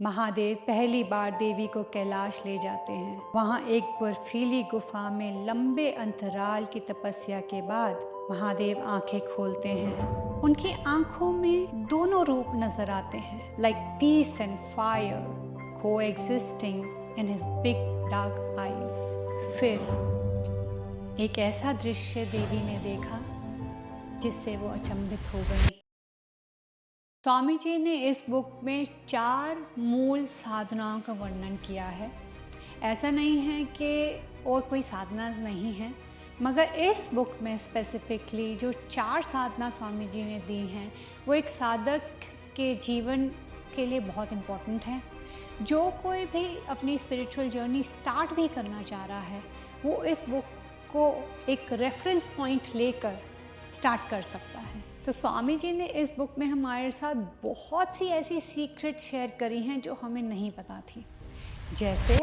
महादेव पहली बार देवी को कैलाश ले जाते हैं। वहाँ एक बर्फीली गुफा में लंबे अंतराल की तपस्या के बाद महादेव आंखें खोलते हैं। उनकी आंखों में दोनों रूप नजर आते हैं, like peace and fire coexisting in his big dark eyes. फिर एक ऐसा दृश्य देवी ने देखा जिससे वो अचंभित हो गई। स्वामी जी ने इस बुक में 4 मूल साधनाओं का वर्णन किया है। ऐसा नहीं है कि और कोई साधना नहीं है, मगर इस बुक में स्पेसिफिकली जो 4 साधना स्वामी जी ने दी हैं वो एक साधक के जीवन के लिए बहुत इम्पोर्टेंट है। जो कोई भी अपनी स्पिरिचुअल जर्नी स्टार्ट भी करना चाह रहा है वो इस बुक को एक रेफरेंस पॉइंट लेकर स्टार्ट कर सकता है। तो स्वामी जी ने इस बुक में हमारे साथ बहुत सी ऐसी सीक्रेट शेयर करी हैं जो हमें नहीं पता थी। जैसे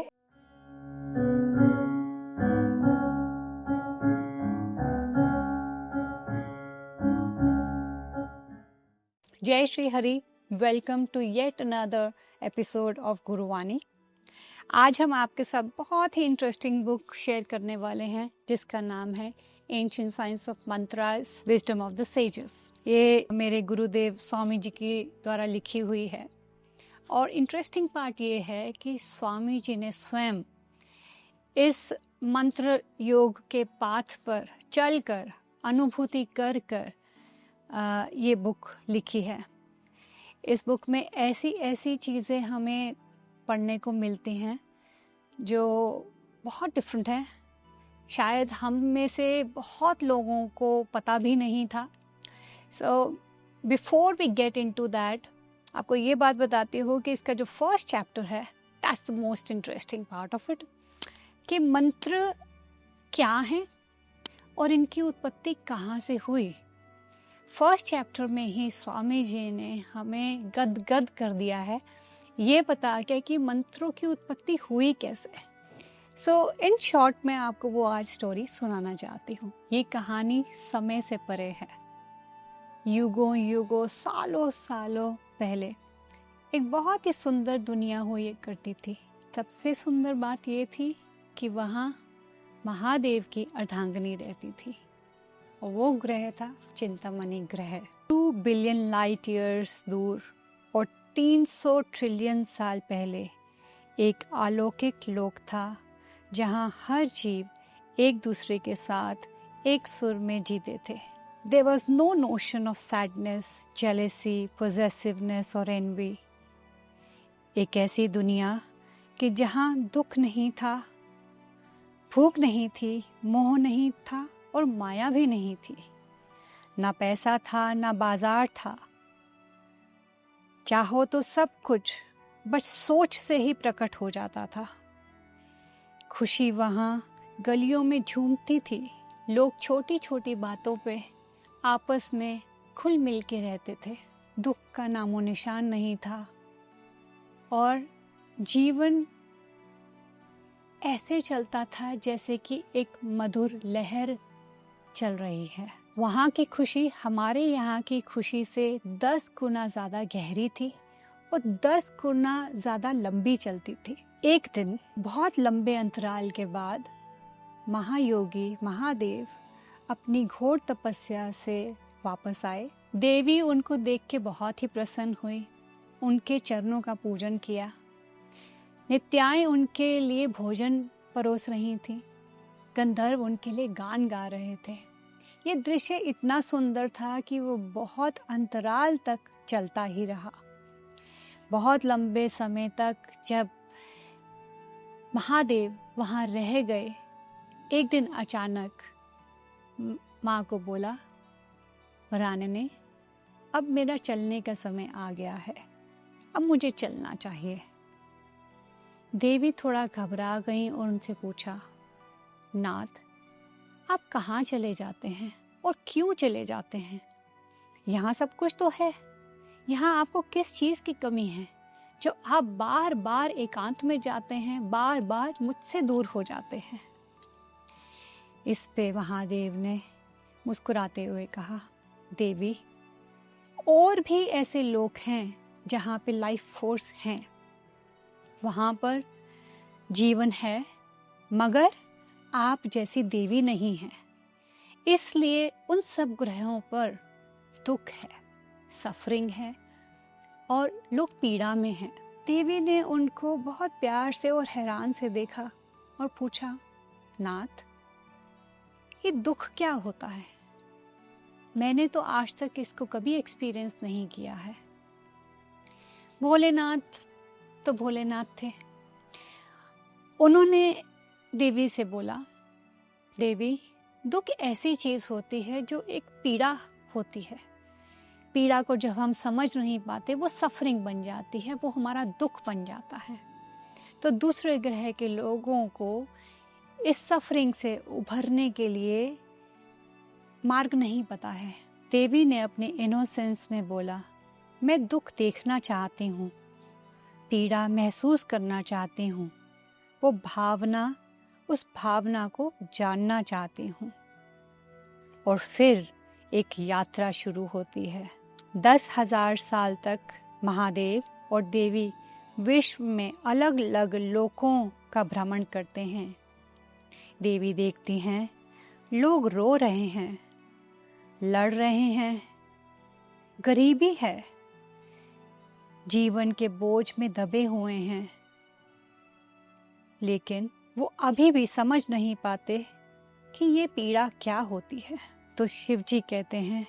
जय Shri Hari, welcome to yet another episode of Guruvani. आज हम आपके साथ बहुत ही इंटरेस्टिंग बुक शेयर करने वाले हैं जिसका नाम है ancient science of mantras, wisdom of the sages. ये मेरे गुरुदेव स्वामी जी के द्वारा लिखी हुई है। और इंटरेस्टिंग पार्ट ये है कि स्वामी जी ने स्वयं इस मंत्र योग के पाथ पर चलकर अनुभूति कर कर ये बुक लिखी है। इस बुक में ऐसी ऐसी चीज़ें हमें पढ़ने को मिलती हैं जो बहुत डिफरेंट है। शायद हम में से बहुत लोगों को पता भी नहीं था। So before we get into that, आपको ये बात बताती हूँ कि इसका जो फर्स्ट चैप्टर है that's the most interesting part of it, कि मंत्र क्या हैं और इनकी उत्पत्ति कहाँ से हुई। फर्स्ट चैप्टर में ही स्वामी जी ने हमें गदगद कर दिया है ये बता के कि मंत्रों की उत्पत्ति हुई कैसे। सो इन शॉर्ट मैं आपको वो आज स्टोरी सुनाना चाहती हूँ। ये कहानी समय से परे है। युगों युगों सालों सालों पहले एक बहुत ही सुंदर दुनिया हुई करती थी। सबसे सुंदर बात ये थी कि वहाँ महादेव की अर्धांगिनी रहती थी और वो ग्रह था चिंतामणि ग्रह। 2 बिलियन लाइट ईयर्स दूर और 300 ट्रिलियन साल पहले एक अलौकिक लोक था जहाँ हर जीव एक दूसरे के साथ एक सुर में जीते थे। There was no notion of sadness, jealousy, possessiveness और envy। एक ऐसी दुनिया कि जहाँ दुख नहीं था, भूख नहीं थी, मोह नहीं था और माया भी नहीं थी। ना पैसा था, ना बाजार था। चाहो तो सब कुछ बस सोच से ही प्रकट हो जाता था। खुशी वहाँ गलियों में झूमती थी। लोग छोटी छोटी बातों पे आपस में खुल मिल के रहते थे। दुख का नामो निशान नहीं था और जीवन ऐसे चलता था जैसे कि एक मधुर लहर चल रही है। वहाँ की खुशी हमारे यहाँ की खुशी से 10 गुना ज़्यादा गहरी थी और 10 गुना ज़्यादा लंबी चलती थी। एक दिन बहुत लंबे अंतराल के बाद महायोगी महादेव अपनी घोर तपस्या से वापस आए। देवी उनको देख के बहुत ही प्रसन्न हुई, उनके चरणों का पूजन किया। नित्याएं उनके लिए भोजन परोस रही थीं। गंधर्व उनके लिए गान गा रहे थे। ये दृश्य इतना सुंदर था कि वो बहुत अंतराल तक चलता ही रहा। बहुत लंबे समय तक जब महादेव वहाँ रह गए, एक दिन अचानक माँ को बोला वराने ने, अब मेरा चलने का समय आ गया है, अब मुझे चलना चाहिए। देवी थोड़ा घबरा गई और उनसे पूछा, नाथ आप कहाँ चले जाते हैं और क्यों चले जाते हैं? यहाँ सब कुछ तो है। यहाँ आपको किस चीज़ की कमी है जो आप बार बार एकांत में जाते हैं, बार बार मुझसे दूर हो जाते हैं? इस पे महादेव ने मुस्कुराते हुए कहा, देवी और भी ऐसे लोग हैं जहाँ पे लाइफ फोर्स हैं, वहाँ पर जीवन है, मगर आप जैसी देवी नहीं है। इसलिए उन सब ग्रहों पर दुख है, सफरिंग है और लोग पीड़ा में हैं। देवी ने उनको बहुत प्यार से और हैरान से देखा और पूछा, नाथ, ये दुख क्या होता है? मैंने तो आज तक इसको कभी एक्सपीरियंस नहीं किया है। भोलेनाथ तो भोलेनाथ थे। उन्होंने देवी से बोला, देवी, दुख ऐसी चीज होती है जो एक पीड़ा होती है। पीड़ा को जब हम समझ नहीं पाते वो सफरिंग बन जाती है, वो हमारा दुख बन जाता है। तो दूसरे ग्रह के लोगों को इस सफरिंग से उभरने के लिए मार्ग नहीं पता है। देवी ने अपने इनोसेंस में बोला, मैं दुख देखना चाहती हूँ, पीड़ा महसूस करना चाहती हूँ, वो भावना, उस भावना को जानना चाहती हूँ। और फिर एक यात्रा शुरू होती है। 10,000 साल तक महादेव और देवी विश्व में अलग अलग लोकों का भ्रमण करते हैं। देवी देखती हैं लोग रो रहे हैं, लड़ रहे हैं, गरीबी है, जीवन के बोझ में दबे हुए हैं, लेकिन वो अभी भी समझ नहीं पाते कि ये पीड़ा क्या होती है। तो शिव जी कहते हैं,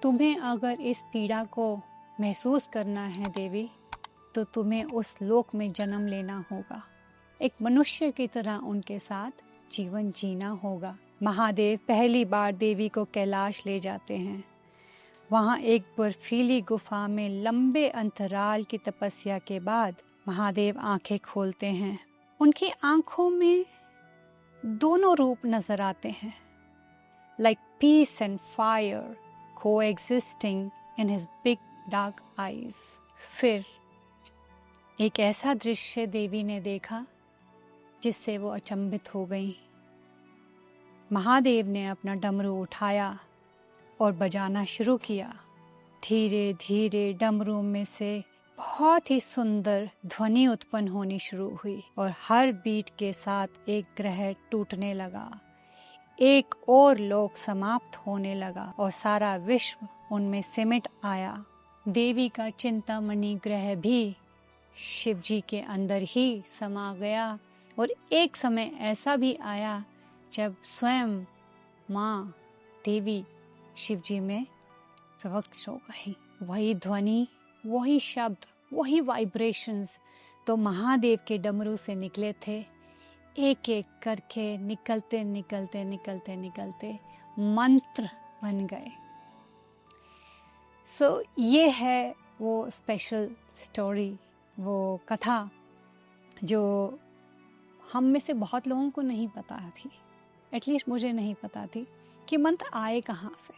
तुम्हें अगर इस पीड़ा को महसूस करना है देवी, तो तुम्हें उस लोक में जन्म लेना होगा। एक मनुष्य की तरह उनके साथ जीवन जीना होगा। महादेव पहली बार देवी को कैलाश ले जाते हैं। वहाँ एक बर्फीली गुफा में लंबे अंतराल की तपस्या के बाद महादेव आंखें खोलते हैं। उनकी आंखों में दोनों रूप नजर आते हैं, like peace and fire coexisting in his big dark eyes. फिर एक ऐसा दृश्य देवी ने देखा जिससे वो अचंभित हो गई। महादेव ने अपना डमरू उठाया और बजाना शुरू किया। धीरे धीरे डमरू में से बहुत ही सुंदर ध्वनि उत्पन्न होनी शुरू हुई और हर बीट के साथ एक ग्रह टूटने लगा, एक और लोक समाप्त होने लगा और सारा विश्व उनमें सिमट आया। देवी का चिंतामणि ग्रह भी शिव जी के अंदर ही समा गया और एक समय ऐसा भी आया जब स्वयं माँ देवी शिव जी में प्रवक्ष हो गई। वही ध्वनि, वही शब्द, वही वाइब्रेशंस तो महादेव के डमरू से निकले थे, एक एक करके निकलते निकलते निकलते निकलते मंत्र बन गए। सो ये है वो स्पेशल स्टोरी, वो कथा जो हम में से बहुत लोगों को नहीं पता थी, एटलीस्ट मुझे नहीं पता थी कि मंत्र आए कहाँ से,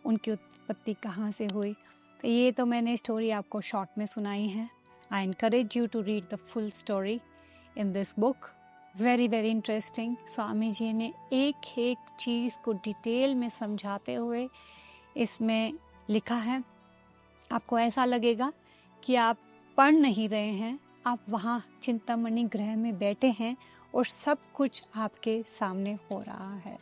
उनकी उत्पत्ति कहाँ से हुई। तो ये तो मैंने स्टोरी आपको शॉर्ट में सुनाई है। I encourage you to read the full story in this book. Very very interesting. Swami ji ने एक एक चीज़ को डिटेल में समझाते हुए इसमें लिखा है। आपको ऐसा लगेगा कि आप पढ़ नहीं रहे हैं, आप वहाँ चिंतामणि ग्रह में बैठे हैं और सब कुछ आपके सामने हो रहा है।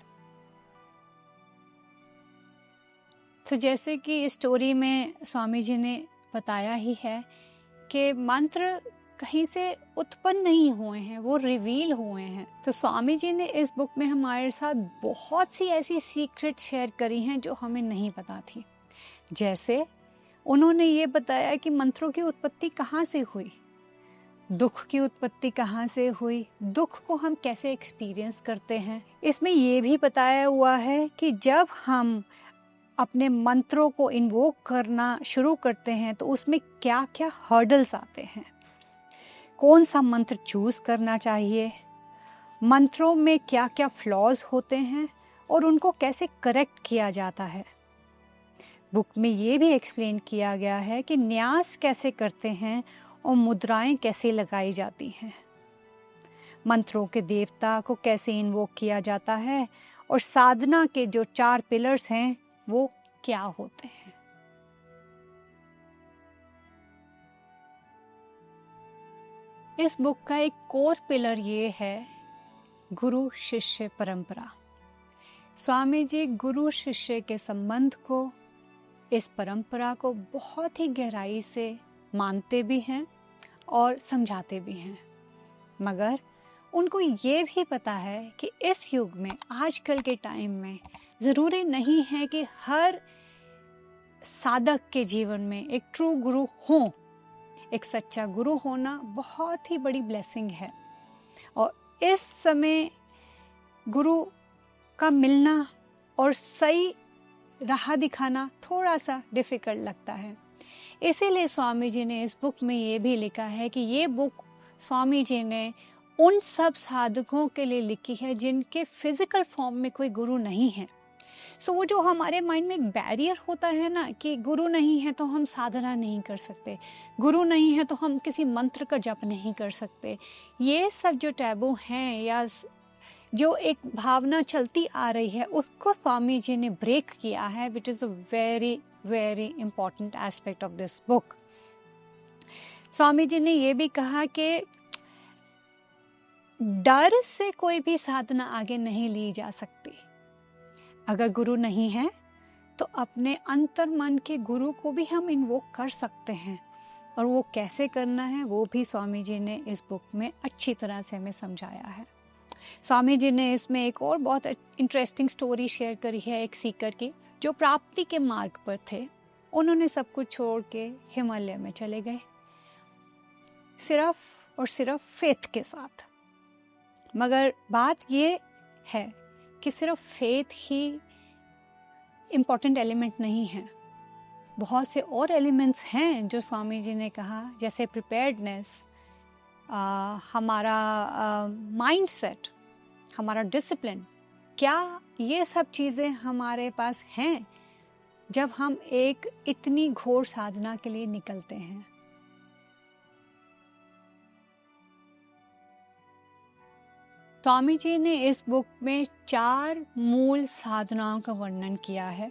तो जैसे कि इस स्टोरी में स्वामी जी ने बताया ही है कि मंत्र कहीं से उत्पन्न नहीं हुए हैं, वो रिवील हुए हैं। तो स्वामी जी ने इस बुक में हमारे साथ बहुत सी ऐसी सीक्रेट शेयर करी हैं जो हमें नहीं पता थी। जैसे उन्होंने ये बताया कि मंत्रों की उत्पत्ति कहाँ से हुई, दुख की उत्पत्ति कहाँ से हुई, दुख को हम कैसे एक्सपीरियंस करते हैं। इसमें ये भी बताया हुआ है कि जब हम अपने मंत्रों को इन्वोक करना शुरू करते हैं तो उसमें क्या क्या हर्डल्स आते हैं, कौन सा मंत्र चूज करना चाहिए, मंत्रों में क्या क्या फ्लॉज होते हैं और उनको कैसे करेक्ट किया जाता है। बुक में ये भी एक्सप्लेन किया गया है कि न्यास कैसे करते हैं और मुद्राएं कैसे लगाई जाती हैं, मंत्रों के देवता को कैसे इन्वोक किया जाता है और साधना के जो 4 पिलर्स हैं वो क्या होते हैं। इस बुक का एक कोर पिलर ये है गुरु शिष्य परंपरा। स्वामी जी गुरु शिष्य के संबंध को, इस परंपरा को बहुत ही गहराई से मानते भी हैं और समझाते भी हैं, मगर उनको ये भी पता है कि इस युग में, आजकल के टाइम में, ज़रूरी नहीं है कि हर साधक के जीवन में एक ट्रू गुरु हो। एक सच्चा गुरु होना बहुत ही बड़ी ब्लेसिंग है और इस समय गुरु का मिलना और सही राह दिखाना थोड़ा सा डिफ़िकल्ट लगता है। इसीलिए स्वामी जी ने इस बुक में ये भी लिखा है कि ये बुक स्वामी जी ने उन सब साधकों के लिए लिखी है जिनके फिजिकल फॉर्म में कोई गुरु नहीं है। सो वो जो हमारे माइंड में एक बैरियर होता है ना कि गुरु नहीं है तो हम साधना नहीं कर सकते, गुरु नहीं है तो हम किसी मंत्र का जप नहीं कर सकते, ये सब जो टैबू हैं या जो एक भावना चलती आ रही है, उसको स्वामी जी ने ब्रेक किया है, which is a very very important aspect of this book. Swami ji ने ये भी कहा कि डर से कोई भी साधना आगे नहीं ली जा सकती। अगर गुरु नहीं है तो अपने अंतर मन के गुरु को भी हम इन्वोक कर सकते हैं, और वो कैसे करना है वो भी स्वामी जी ने इस बुक में अच्छी तरह से हमें समझाया है। स्वामी जी ने इसमें एक और बहुत इंटरेस्टिंग स्टोरी शेयर करी है एक सीकर की, जो प्राप्ति के मार्ग पर थे। उन्होंने सब कुछ छोड़ के हिमालय में चले गए, सिर्फ और सिर्फ फेथ के साथ। मगर बात ये है कि सिर्फ फेथ ही इम्पॉर्टेंट एलिमेंट नहीं है, बहुत से और एलिमेंट्स हैं जो स्वामी जी ने कहा, जैसे प्रिपेयर्डनेस, हमारा माइंडसेट, हमारा डिसिप्लिन। क्या ये सब चीज़ें हमारे पास हैं जब हम एक इतनी घोर साधना के लिए निकलते हैं? स्वामी जी ने इस बुक में 4 मूल साधनाओं का वर्णन किया है।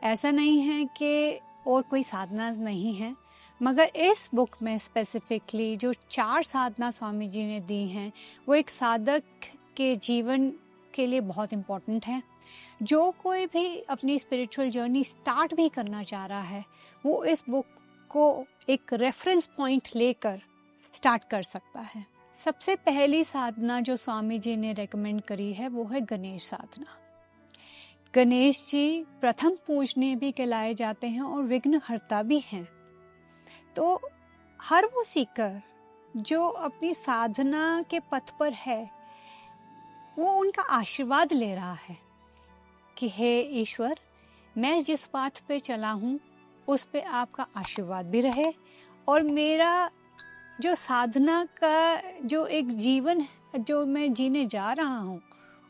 ऐसा नहीं है कि और कोई साधना नहीं है, मगर इस बुक में स्पेसिफिकली जो 4 साधना स्वामी जी ने दी हैं वो एक साधक के जीवन के लिए बहुत इम्पोर्टेंट है। जो कोई भी अपनी स्पिरिचुअल जर्नी स्टार्ट भी करना चाह रहा है वो इस बुक को एक रेफरेंस पॉइंट लेकर स्टार्ट कर सकता है। सबसे पहली साधना जो स्वामी जी ने रेकमेंड करी है वो है गणेश साधना। गणेश जी प्रथम पूजनीय भी कहलाए जाते हैं और विघ्नहर्ता भी हैं। तो हर वो सीकर जो अपनी साधना के पथ पर है वो उनका आशीर्वाद ले रहा है कि हे ईश्वर, मैं जिस पाथ पे चला हूँ उस पे आपका आशीर्वाद भी रहे और मेरा जो साधना का जो एक जीवन जो मैं जीने जा रहा हूँ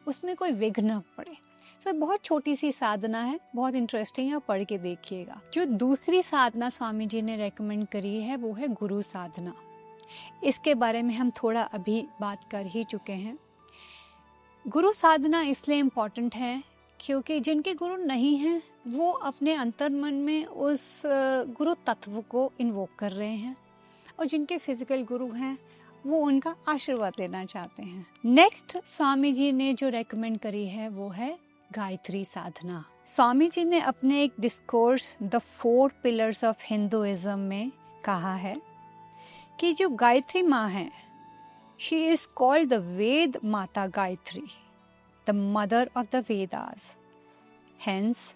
उसमें कोई विघ्न न पड़े। तो बहुत छोटी सी साधना है, बहुत इंटरेस्टिंग है, पढ़ के देखिएगा। जो दूसरी साधना स्वामी जी ने रेकमेंड करी है वो है गुरु साधना। इसके बारे में हम थोड़ा अभी बात कर ही चुके हैं। गुरु साधना इसलिए इम्पॉर्टेंट है क्योंकि जिनके गुरु नहीं हैं वो अपने अंतर्मन में उस गुरु तत्व को इन्वोक कर रहे हैं, और जिनके फिजिकल गुरु हैं वो उनका आशीर्वाद लेना चाहते हैं। नेक्स्ट स्वामी जी ने जो रेकमेंड करी है वो है गायत्री साधना। स्वामी जी ने अपने एक discourse the 4 pillars of Hinduism में कहा है कि जो गायत्री माँ है, शी इज कॉल्ड द वेद माता Gayatri, the mother of the Vedas. Hence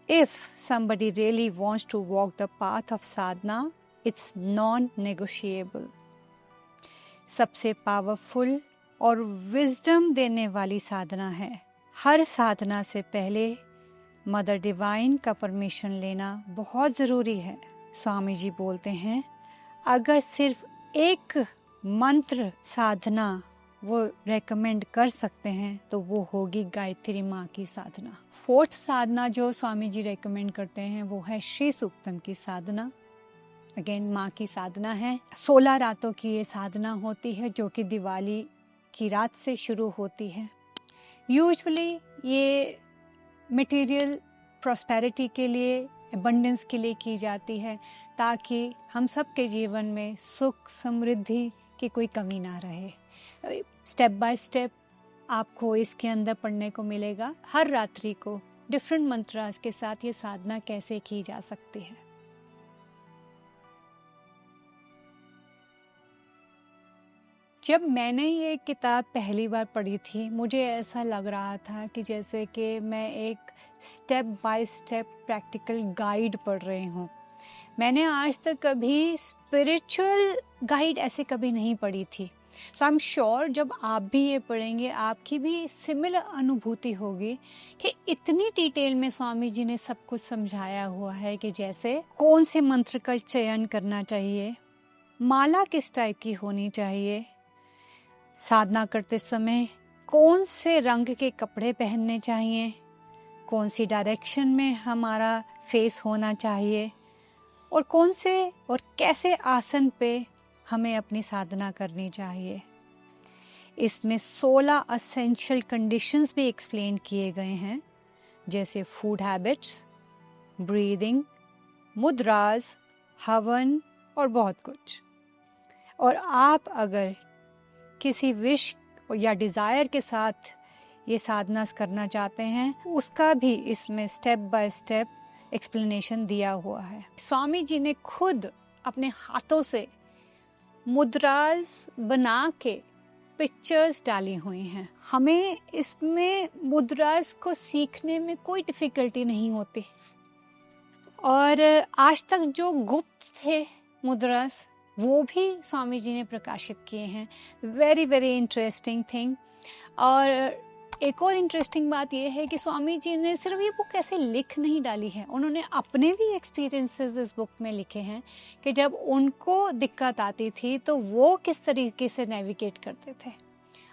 if somebody really wants to walk the path of sadhana, it's non-negotiable. सबसे पावरफुल और विजडम देने वाली साधना है। हर साधना से पहले मदर डिवाइन का परमिशन लेना बहुत ज़रूरी है। स्वामी जी बोलते हैं, अगर सिर्फ एक मंत्र साधना वो रेकमेंड कर सकते हैं तो वो होगी गायत्री माँ की साधना। 4th साधना जो स्वामी जी रेकमेंड करते हैं वो है श्री सूक्तम की साधना। अगेन माँ की साधना है। 16 रातों की ये साधना होती है जो कि दिवाली की रात से शुरू होती है। यूजुअली ये मटेरियल प्रॉस्पेरिटी के लिए, एबंडेंस के लिए की जाती है, ताकि हम सब के जीवन में सुख समृद्धि कि कोई कमी ना रहे। स्टेप बाय स्टेप आपको इसके अंदर पढ़ने को मिलेगा। हर रात्रि को डिफरेंट मंत्रास के साथ ये साधना कैसे की जा सकती है। जब मैंने ये किताब पहली बार पढ़ी थी, मुझे ऐसा लग रहा था कि जैसे कि मैं एक step by step practical guide पढ़ रही हूँ। मैंने आज तक कभी स्पिरिचुअल गाइड ऐसे कभी नहीं पढ़ी थी। सो आई एम श्योर जब आप भी ये पढ़ेंगे आपकी भी सिमिलर अनुभूति होगी कि इतनी डिटेल में स्वामी जी ने सब कुछ समझाया हुआ है कि जैसे कौन से मंत्र का चयन करना चाहिए, माला किस टाइप की होनी चाहिए, साधना करते समय कौन से रंग के कपड़े पहनने चाहिए, कौन सी डायरेक्शन में हमारा फेस होना चाहिए और कौन से और कैसे आसन पे हमें अपनी साधना करनी चाहिए। इसमें 16 असेंशियल कंडीशंस भी एक्सप्लेन किए गए हैं, जैसे फूड हैबिट्स, ब्रीदिंग, मुद्रास, हवन और बहुत कुछ। और आप अगर किसी विश या डिज़ायर के साथ ये साधना करना चाहते हैं, उसका भी इसमें स्टेप बाय स्टेप एक्सप्लेनेशन दिया हुआ है। स्वामी जी ने खुद अपने हाथों से मुद्रास बना के पिक्चर्स डाली हुई हैं। हमें इसमें मुद्रास को सीखने में कोई डिफ़िकल्टी नहीं होती। और आज तक जो गुप्त थे मुद्रास, वो भी स्वामी जी ने प्रकाशित किए हैं। Very very interesting thing. और एक और इंटरेस्टिंग बात यह है कि स्वामी जी ने सिर्फ ये बुक ऐसे लिख नहीं डाली है, उन्होंने अपने भी एक्सपीरियंसेस इस बुक में लिखे हैं कि जब उनको दिक्कत आती थी तो वो किस तरीके से नेविगेट करते थे।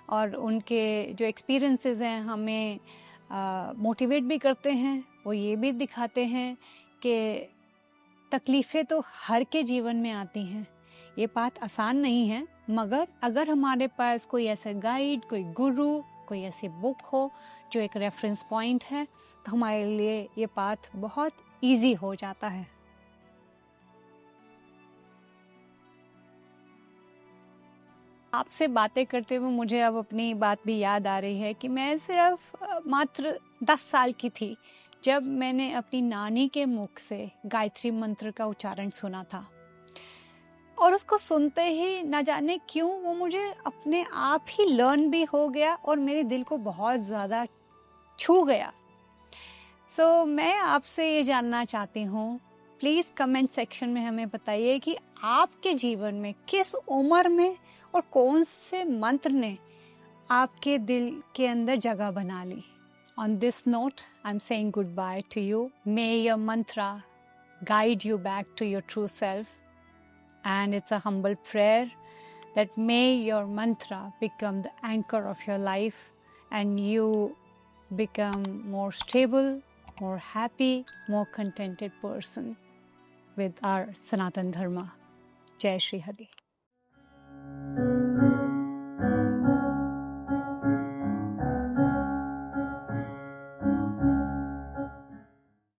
और उनके जो एक्सपीरियंसेस हैं हमें मोटिवेट भी करते हैं। वो ये भी दिखाते हैं कि तकलीफ़ें तो हर के जीवन में आती हैं, ये बात आसान नहीं है, मगर अगर हमारे पास कोई ऐसा गाइड, कोई गुरु, कोई ऐसी बुक हो जो एक रेफरेंस पॉइंट है, तो हमारे लिए ये पाथ बहुत इजी हो जाता है। आपसे बातें करते हुए मुझे अब अपनी बात भी याद आ रही है कि मैं सिर्फ मात्र 10 साल की थी जब मैंने अपनी नानी के मुख से गायत्री मंत्र का उच्चारण सुना था। और उसको सुनते ही न जाने क्यों वो मुझे अपने आप ही लर्न भी हो गया और मेरे दिल को बहुत ज़्यादा छू गया। सो मैं आपसे ये जानना चाहती हूँ, प्लीज़ कमेंट सेक्शन में हमें बताइए कि आपके जीवन में किस उम्र में और कौन से मंत्र ने आपके दिल के अंदर जगह बना ली। On this note, I'm saying goodbye to you. May your mantra guide you back to your true self. And it's a humble prayer that may your mantra become the anchor of your life and you become more stable, more happy, more contented person with our Sanatan Dharma. Jai Shri Hari.